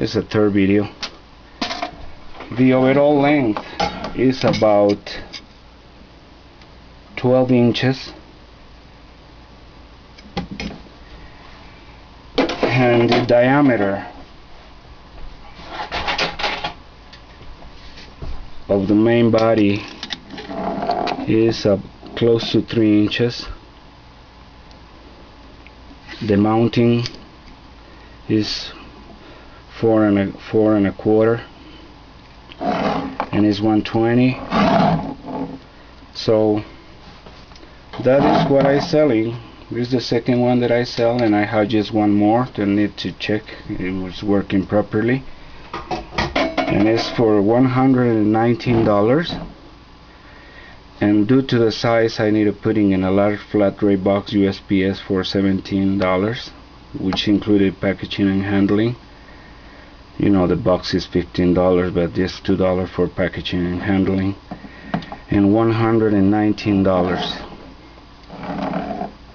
It's a third video. The overall length is about 12 inches, and the diameter of the main body is close to 3 inches. The mounting is 4 and a quarter, and is 120. So that is what I'm selling. This is the second one that I sell, and I have just one more that I need to check it was working properly, and it's for $119. And due to the size, I need to put in a large flat rate box USPS for $17, which included packaging and handling. You know, the box is $15, but just $2 for packaging and handling, and $119.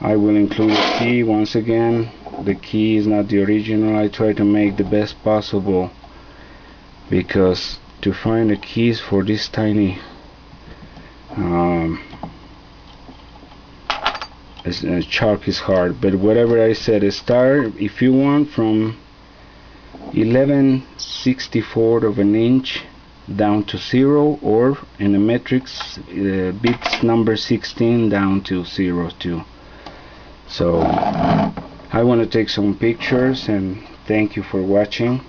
I will include a key. Once again, the key is not the original. I try to make the best possible, because to find the keys for this tiny chalk is hard. But whatever I said, start if you want from 11/64 of an inch down to 0, or in the metrics bits number 16 down to 02. So I want to take some pictures, and thank you for watching.